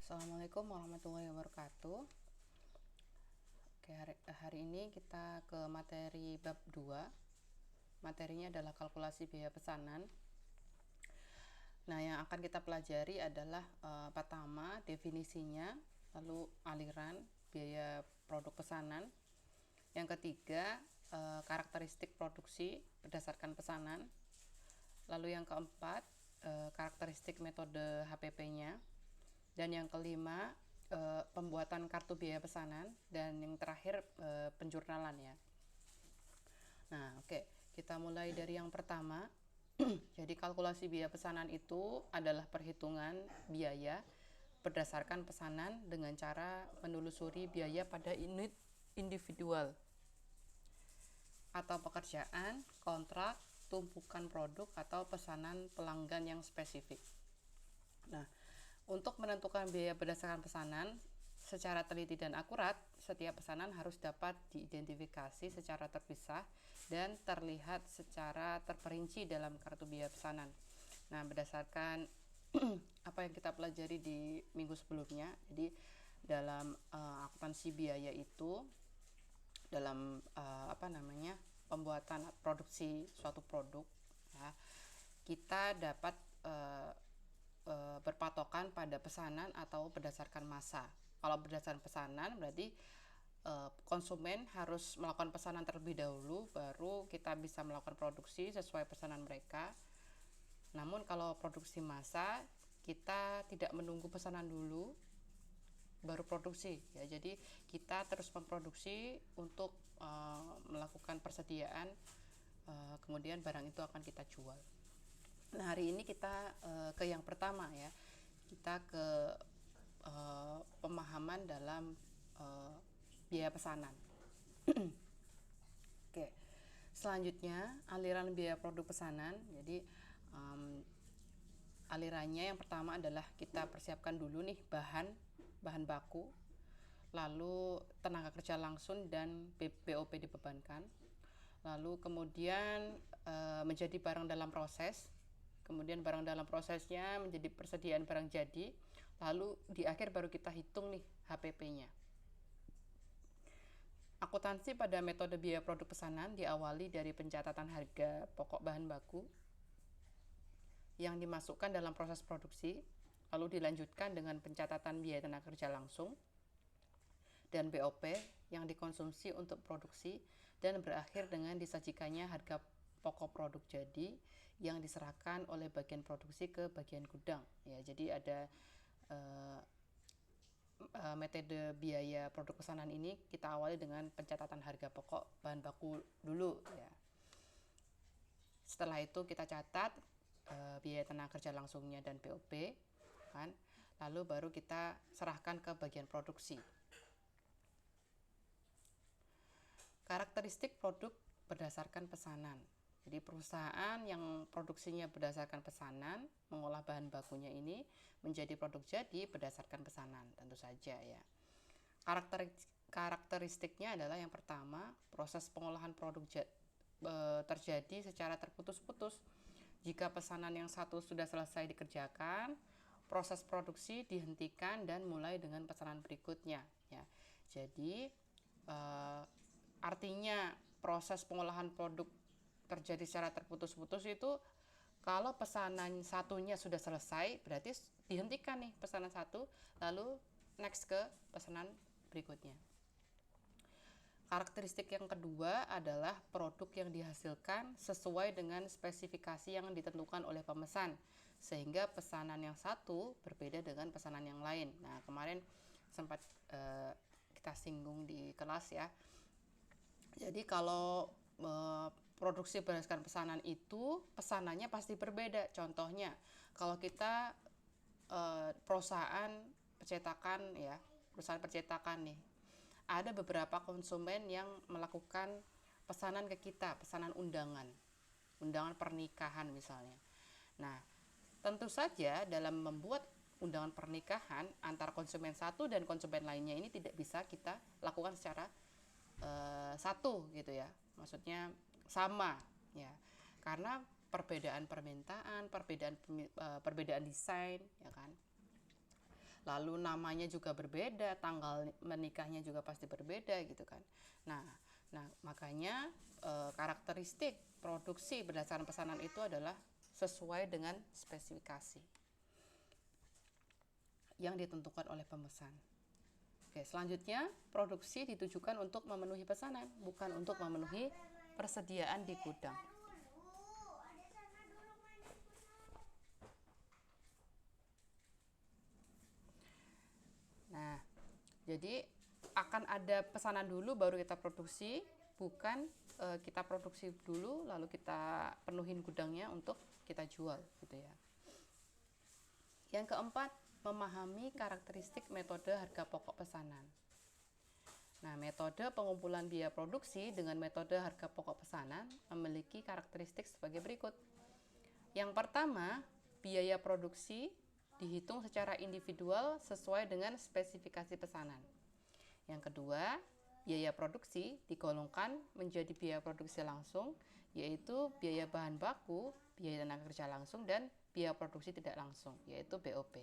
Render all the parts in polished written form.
Assalamualaikum warahmatullahi wabarakatuh. Oke, hari ini kita ke materi bab 2. Materinya adalah kalkulasi biaya pesanan. Nah, yang akan kita pelajari adalah pertama definisinya, lalu aliran biaya produk pesanan. Yang ketiga, karakteristik produksi berdasarkan pesanan. Lalu yang keempat, karakteristik metode HPP-nya. Dan yang kelima, pembuatan kartu biaya pesanan. Dan yang terakhir, penjurnalan ya. Nah, oke, kita mulai dari yang pertama. Jadi kalkulasi biaya pesanan itu adalah perhitungan biaya berdasarkan pesanan dengan cara menelusuri biaya pada unit individual atau pekerjaan, kontrak, tumpukan produk, atau pesanan pelanggan yang spesifik. Nah, untuk menentukan biaya berdasarkan pesanan secara teliti dan akurat, setiap pesanan harus dapat diidentifikasi secara terpisah dan terlihat secara terperinci dalam kartu biaya pesanan. Nah, berdasarkan apa yang kita pelajari di minggu sebelumnya, jadi dalam akuntansi biaya itu dalam pembuatan produksi suatu produk ya, kita dapat berpatokan pada pesanan atau berdasarkan masa. Kalau berdasarkan pesanan berarti konsumen harus melakukan pesanan terlebih dahulu baru kita bisa melakukan produksi sesuai pesanan mereka. Namun kalau produksi massa kita tidak menunggu pesanan dulu baru produksi ya, jadi kita terus memproduksi untuk melakukan persediaan, kemudian barang itu akan kita jual. Nah, hari ini kita ke yang pertama ya, kita ke pemahaman dalam biaya pesanan. Oke, selanjutnya aliran biaya produk pesanan. Jadi alirannya yang pertama adalah kita persiapkan dulu nih bahan baku, lalu tenaga kerja langsung dan BOP dibebankan, lalu kemudian menjadi barang dalam proses, kemudian barang dalam prosesnya menjadi persediaan barang jadi, lalu di akhir baru kita hitung nih HPP-nya. Akuntansi pada metode biaya produk pesanan diawali dari pencatatan harga pokok bahan baku yang dimasukkan dalam proses produksi, lalu dilanjutkan dengan pencatatan biaya tenaga kerja langsung dan BOP yang dikonsumsi untuk produksi, dan berakhir dengan disajikannya harga pokok produk jadi yang diserahkan oleh bagian produksi ke bagian gudang ya. Jadi ada metode biaya produk pesanan ini kita awali dengan pencatatan harga pokok bahan baku dulu ya. Setelah itu kita catat biaya tenaga kerja langsungnya dan BOP kan, lalu baru kita serahkan ke bagian produksi. Karakteristik produk berdasarkan pesanan. Jadi perusahaan yang produksinya berdasarkan pesanan mengolah bahan bakunya ini menjadi produk jadi berdasarkan pesanan, tentu saja ya. Karakteristiknya adalah yang pertama, proses pengolahan produk terjadi secara terputus-putus. Jika pesanan yang satu sudah selesai dikerjakan, proses produksi dihentikan dan mulai dengan pesanan berikutnya ya. Jadi artinya proses pengolahan produk terjadi secara terputus-putus itu kalau pesanan satunya sudah selesai berarti dihentikan nih pesanan satu, lalu next ke pesanan berikutnya. Karakteristik yang kedua adalah produk yang dihasilkan sesuai dengan spesifikasi yang ditentukan oleh pemesan, sehingga pesanan yang satu berbeda dengan pesanan yang lain. Nah, kemarin sempat kita singgung di kelas ya. Jadi kalau produksi berdasarkan pesanan itu pesanannya pasti berbeda. Contohnya kalau kita perusahaan percetakan ya, perusahaan percetakan nih, ada beberapa konsumen yang melakukan pesanan ke kita, pesanan undangan pernikahan misalnya. Nah, tentu saja dalam membuat undangan pernikahan antar konsumen satu dan konsumen lainnya ini tidak bisa kita lakukan secara satu gitu ya, maksudnya sama ya, karena perbedaan permintaan, perbedaan desain ya kan. lalu namanya juga berbeda, tanggal menikahnya juga pasti berbeda gitu kan. Nah makanya karakteristik produksi berdasarkan pesanan itu adalah sesuai dengan spesifikasi yang ditentukan oleh pemesan. Oke, selanjutnya produksi ditujukan untuk memenuhi pesanan, bukan untuk memenuhi persediaan di gudang. Nah, jadi akan ada pesanan dulu baru kita produksi, bukan kita produksi dulu lalu kita penuhin gudangnya untuk kita jual gitu ya. Yang keempat, memahami karakteristik metode harga pokok pesanan. Nah, metode pengumpulan biaya produksi dengan metode harga pokok pesanan memiliki karakteristik sebagai berikut. Yang pertama, biaya produksi dihitung secara individual sesuai dengan spesifikasi pesanan. Yang kedua, biaya produksi digolongkan menjadi biaya produksi langsung, yaitu biaya bahan baku, biaya tenaga kerja langsung, dan biaya produksi tidak langsung, yaitu BOP.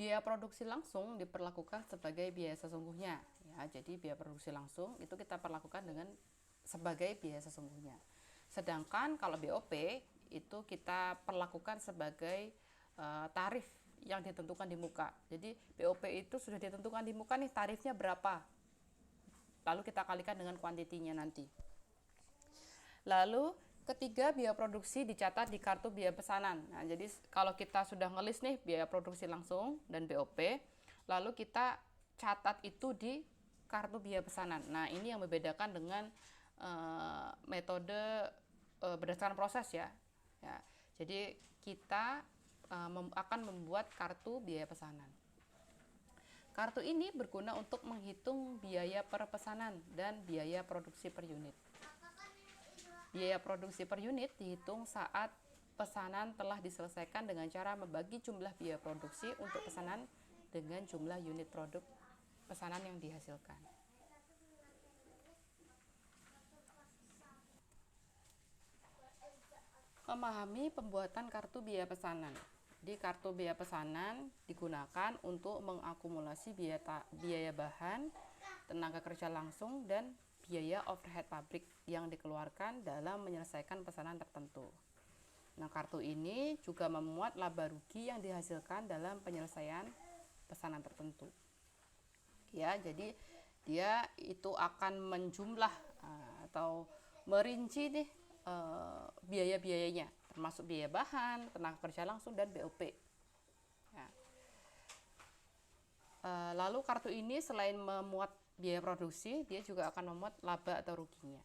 Biaya produksi langsung diperlakukan sebagai biaya sesungguhnya. Ya, jadi biaya produksi langsung itu kita perlakukan dengan sebagai biaya sesungguhnya. Sedangkan kalau BOP itu kita perlakukan sebagai tarif yang ditentukan di muka. Jadi BOP itu sudah ditentukan di muka nih, tarifnya berapa. Lalu kita kalikan dengan kuantitinya nanti. Lalu ketiga, biaya produksi dicatat di kartu biaya pesanan. Nah, jadi kalau kita sudah ngelis nih biaya produksi langsung dan BOP, lalu kita catat itu di kartu biaya pesanan. Nah, ini yang membedakan dengan metode berdasarkan proses ya. Jadi kita akan membuat kartu biaya pesanan. Kartu ini berguna untuk menghitung biaya per pesanan dan biaya produksi per unit. Biaya produksi per unit dihitung saat pesanan telah diselesaikan dengan cara membagi jumlah biaya produksi untuk pesanan dengan jumlah unit produk pesanan yang dihasilkan. Memahami pembuatan kartu biaya pesanan. Di kartu biaya pesanan digunakan untuk mengakumulasi biaya bahan, tenaga kerja langsung, dan biaya overhead pabrik yang dikeluarkan dalam menyelesaikan pesanan tertentu. Nah, kartu ini juga memuat laba rugi yang dihasilkan dalam penyelesaian pesanan tertentu. Ya, jadi dia itu akan menjumlah atau merinci nih biaya-biayanya, termasuk biaya bahan, tenaga kerja langsung, dan BOP. Ya. Lalu kartu ini selain memuat biaya produksi, dia juga akan memuat laba atau ruginya.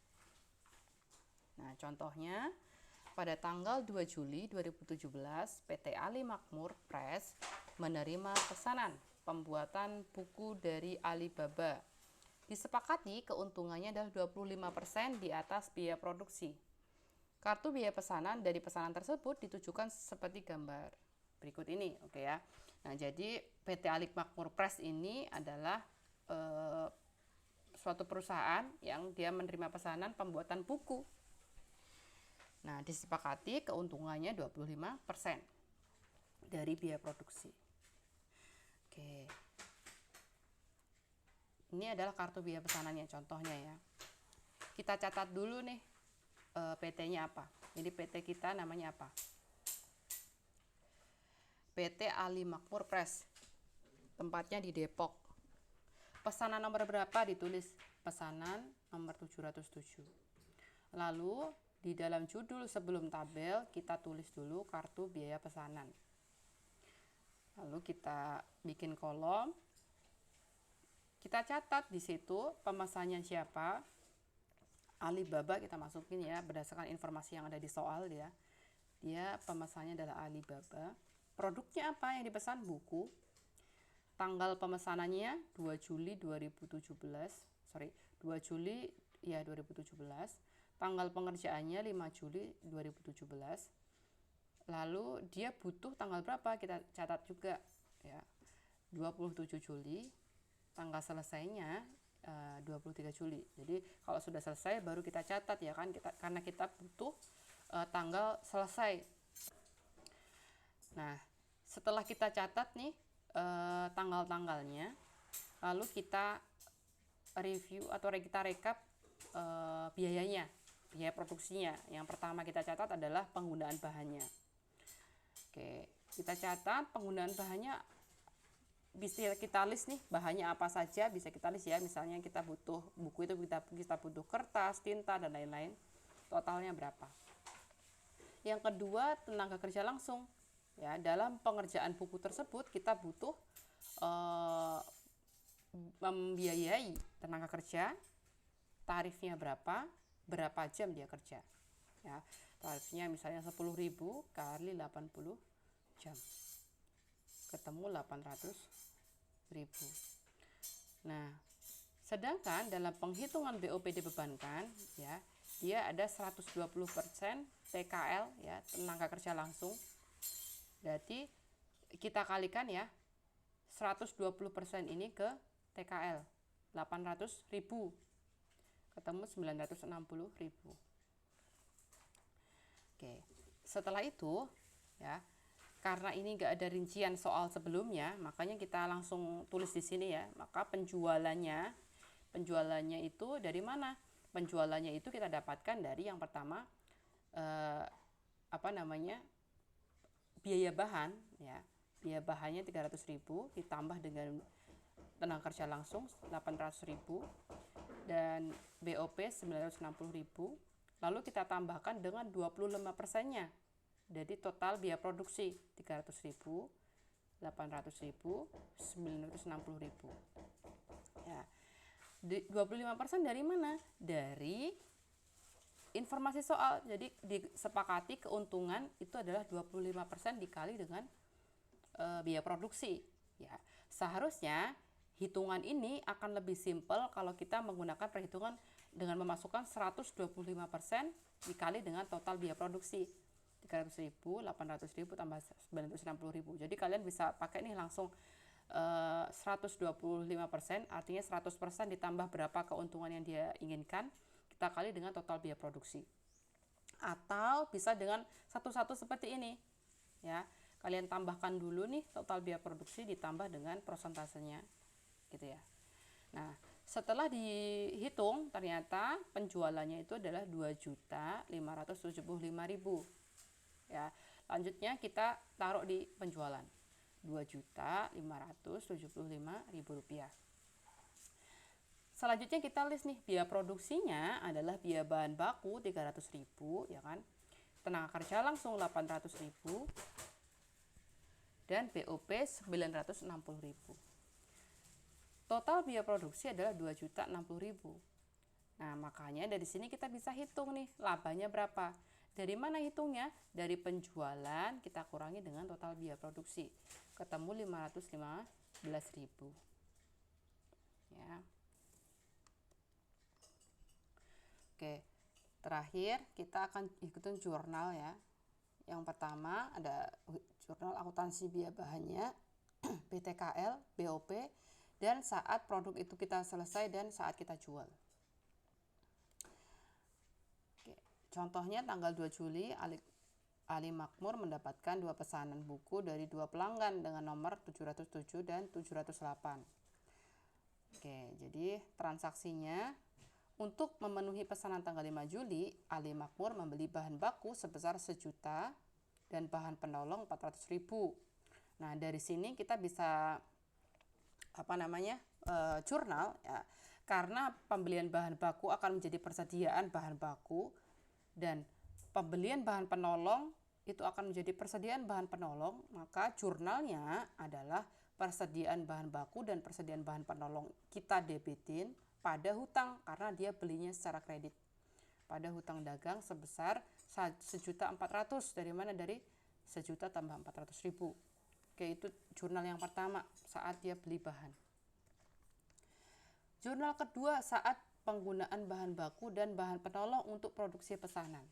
Nah, contohnya pada tanggal 2 Juli 2017, PT Ali Makmur Press menerima pesanan pembuatan buku dari Alibaba. Disepakati keuntungannya adalah 25% di atas biaya produksi. Kartu biaya pesanan dari pesanan tersebut ditujukan seperti gambar berikut ini, oke ya. Nah, jadi PT Ali Makmur Press ini adalah suatu perusahaan yang dia menerima pesanan pembuatan buku. Nah, disepakati keuntungannya 25% dari biaya produksi. Oke. Ini adalah kartu biaya pesanannya, contohnya ya. Kita catat dulu nih PT-nya apa. Jadi PT kita namanya apa? PT Ali Makmur Press. Tempatnya di Depok. Pesanan nomor berapa ditulis? Pesanan nomor 707. Lalu di dalam judul sebelum tabel kita tulis dulu kartu biaya pesanan. Lalu kita bikin kolom. Kita catat di situ pemesannya siapa. Alibaba kita masukin ya, berdasarkan informasi yang ada di soal dia. Dia pemesannya adalah Alibaba. Produknya apa yang dipesan? Buku. Tanggal pemesanannya 2 Juli 2017. 2 Juli ya 2017. Tanggal pengerjaannya 5 Juli 2017. Lalu dia butuh tanggal berapa? Kita catat juga ya. 27 Juli. Tanggal selesainya 23 Juli. Jadi kalau sudah selesai baru kita catat ya kan, karena kita butuh tanggal selesai. Nah, setelah kita catat nih tanggal-tanggalnya, lalu kita review atau kita rekap biayanya, biaya produksinya. Yang pertama kita catat adalah penggunaan bahannya. Oke, kita catat penggunaan bahannya, bisa kita list nih bahannya apa saja, bisa kita list ya. Misalnya kita butuh buku itu, kita butuh kertas, tinta dan lain-lain. Totalnya berapa? Yang kedua, tenaga kerja langsung. Ya, dalam pengerjaan buku tersebut kita butuh membiayai tenaga kerja, tarifnya berapa jam dia kerja. Ya, tarifnya misalnya 10.000 kali 80 jam. Ketemu 800.000. Nah, sedangkan dalam penghitungan BOP dibebankan, ya, dia ada 120% TKL, ya, tenaga kerja langsung. Berarti kita kalikan ya 120% ini ke TKL 800.000, ketemu 960.000. Oke, setelah itu ya, karena ini nggak ada rincian soal sebelumnya, makanya kita langsung tulis di sini ya. Maka penjualannya itu dari mana? Penjualannya itu kita dapatkan dari yang pertama biaya bahan, ya. Biaya bahannya 300.000 ditambah dengan tenaga kerja langsung 800.000 dan BOP 960.000. Lalu kita tambahkan dengan 25%-nya. Jadi total biaya produksi 300.000, 800.000, 960.000. Ya. 25% dari mana? Dari informasi soal. Jadi disepakati keuntungan itu adalah 25% dikali dengan biaya produksi. Ya, seharusnya hitungan ini akan lebih simpel kalau kita menggunakan perhitungan dengan memasukkan 125% dikali dengan total biaya produksi 300.000, 800.000 tambah 960.000. Jadi kalian bisa pakai nih langsung 125%, artinya 100% ditambah berapa keuntungan yang dia inginkan, kita kali dengan total biaya produksi. Atau bisa dengan satu-satu seperti ini, ya. Kalian tambahkan dulu nih total biaya produksi ditambah dengan prosentasenya, gitu ya. Nah, setelah dihitung ternyata penjualannya itu adalah 2.575.000. Ya, lanjutnya kita taruh di penjualan 2.575.000 rupiah. Selanjutnya kita list nih biaya produksinya adalah biaya bahan baku 300.000, ya kan, tenaga kerja langsung 800.000 dan BOP 960.000. Total biaya produksi adalah 2.060.000. Nah, makanya dari sini kita bisa hitung nih labanya berapa. Dari mana hitungnya? Dari penjualan kita kurangi dengan total biaya produksi. Ketemu 515.000. Ya. Oke. Terakhir kita akan ikutin jurnal ya. Yang pertama ada jurnal akuntansi biaya bahannya, BTKL, BOP, dan saat produk itu kita selesai dan saat kita jual. Oke. Contohnya tanggal 2 Juli Ali Makmur mendapatkan 2 pesanan buku dari 2 pelanggan dengan nomor 707 dan 708. Oke, jadi transaksinya untuk memenuhi pesanan tanggal 5 Juli, Ali Makmur membeli bahan baku sebesar 1 juta dan bahan penolong 400.000. Nah, dari sini kita bisa jurnal ya. Karena pembelian bahan baku akan menjadi persediaan bahan baku dan pembelian bahan penolong itu akan menjadi persediaan bahan penolong, maka jurnalnya adalah persediaan bahan baku dan persediaan bahan penolong kita debitin pada hutang karena dia belinya secara kredit. Pada hutang dagang sebesar 1.400.000. Dari mana? Dari 1 juta tambah 400.000. Oke, itu jurnal yang pertama saat dia beli bahan. Jurnal kedua saat penggunaan bahan baku dan bahan penolong untuk produksi pesanan.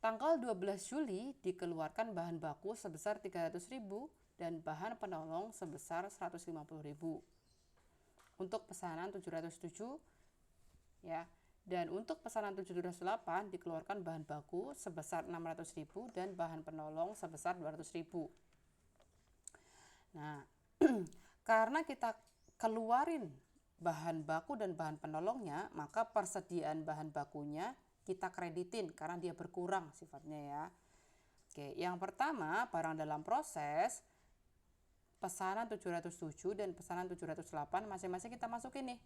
Tanggal 12 Juli dikeluarkan bahan baku sebesar 300.000 dan bahan penolong sebesar 150.000. Untuk pesanan 707 ya, Dan untuk pesanan 708 dikeluarkan bahan baku sebesar 600.000 dan bahan penolong sebesar 200.000. Nah, karena kita keluarin bahan baku dan bahan penolongnya, maka persediaan bahan bakunya kita kreditin karena dia berkurang sifatnya ya. Oke, yang pertama barang dalam proses pesanan 707 dan pesanan 708 masing-masing kita masukin nih.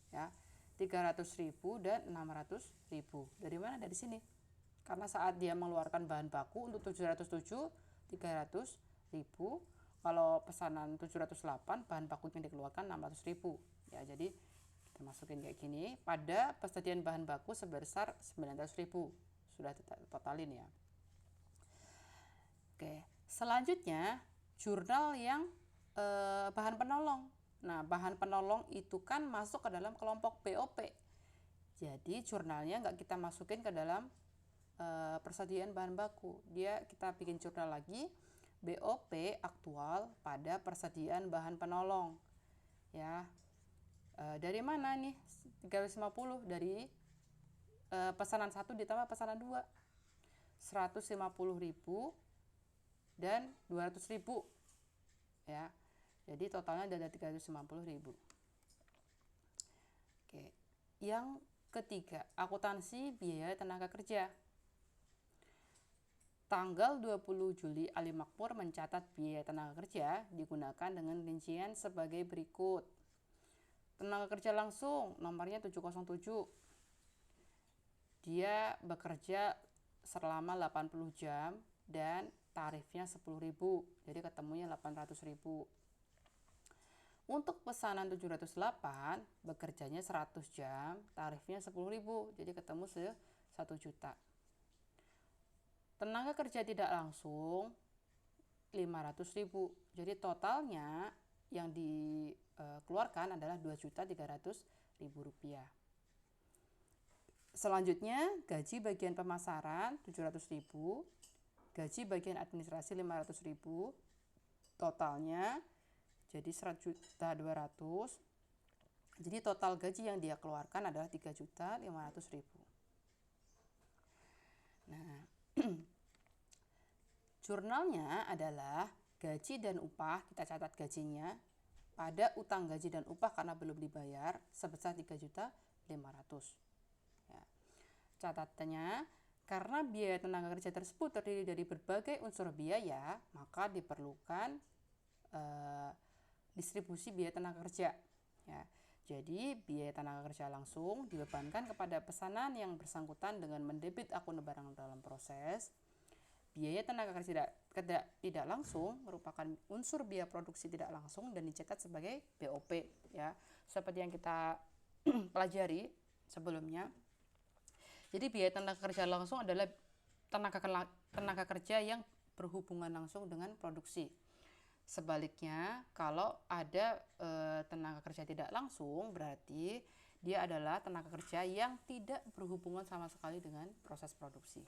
Ya. 300.000 dan 600.000. Dari mana? Dari sini. Karena saat dia mengeluarkan bahan baku untuk 707 300.000, kalau pesanan 708 bahan baku yang dikeluarkan 600.000. Ya, jadi kita masukin kayak gini. Pada persediaan bahan baku sebesar 900.000. Sudah totalin ya. Oke, selanjutnya jurnal yang bahan penolong. Nah, bahan penolong itu kan masuk ke dalam kelompok BOP. Jadi jurnalnya nggak kita masukin ke dalam persediaan bahan baku. Kita bikin jurnal lagi BOP aktual pada persediaan bahan penolong. Ya, dari mana nih 350? Dari pesanan 1 ditambah pesanan 2. 150.000 dan 200.000. Ya. Jadi totalnya ada 350.000. Oke. Yang ketiga, akuntansi biaya tenaga kerja. Tanggal 20 Juli Ali Makmur mencatat biaya tenaga kerja digunakan dengan rincian sebagai berikut. Tenaga kerja langsung nomornya 707. Dia bekerja selama 80 jam dan tarifnya 10.000. Jadi ketemunya 800.000. Untuk pesanan 708 bekerjanya 100 jam, tarifnya 10.000. Jadi ketemu 1 juta. Tenaga kerja tidak langsung 500.000. Jadi totalnya yang dikeluarkan adalah 2.300.000 rupiah. Selanjutnya gaji bagian pemasaran 700.000, gaji bagian administrasi 500.000, totalnya jadi 1.200.000. Jadi total gaji yang dia keluarkan adalah 3.500.000. Nah, jurnalnya adalah gaji dan upah, kita catat gajinya pada utang gaji dan upah karena belum dibayar sebesar 3.500.000. Ya. Catatannya, karena biaya tenaga kerja tersebut terdiri dari berbagai unsur biaya, maka diperlukan distribusi biaya tenaga kerja. Ya. Jadi biaya tenaga kerja langsung dibebankan kepada pesanan yang bersangkutan dengan mendebit akun barang dalam proses. Biaya tenaga kerja tidak langsung merupakan unsur biaya produksi tidak langsung dan dicatat sebagai BOP ya. Seperti yang kita pelajari sebelumnya. Jadi biaya tenaga kerja langsung adalah tenaga kerja yang berhubungan langsung dengan produksi. Sebaliknya, kalau ada tenaga kerja tidak langsung, berarti dia adalah tenaga kerja yang tidak berhubungan sama sekali dengan proses produksi.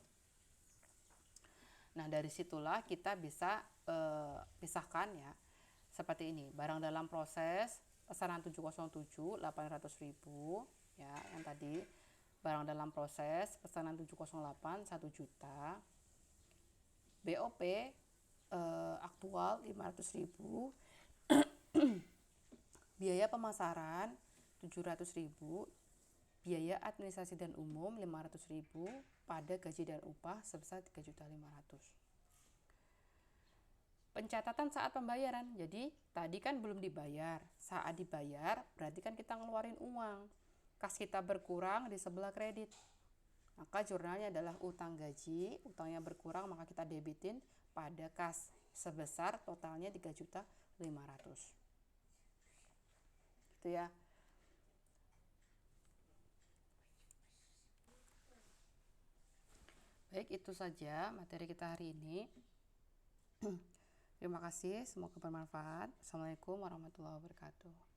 Nah, dari situlah kita bisa pisahkan ya, seperti ini. Barang dalam proses, pesanan 707, 800.000, ya, yang tadi. Barang dalam proses, pesanan 708, 1 juta. BOP aktual 500.000. Biaya pemasaran 700.000. Biaya administrasi dan umum 500.000 pada gaji dan upah sebesar 3.500.000. Pencatatan saat pembayaran. Jadi tadi kan belum dibayar. Saat dibayar berarti kan kita ngeluarin uang. Kas kita berkurang di sebelah kredit. Maka jurnalnya adalah utang gaji, utangnya berkurang maka kita debitin pada kas sebesar totalnya 3.500.000. Gitu ya. Baik, itu saja materi kita hari ini. Terima kasih, semoga bermanfaat. Assalamualaikum warahmatullahi wabarakatuh.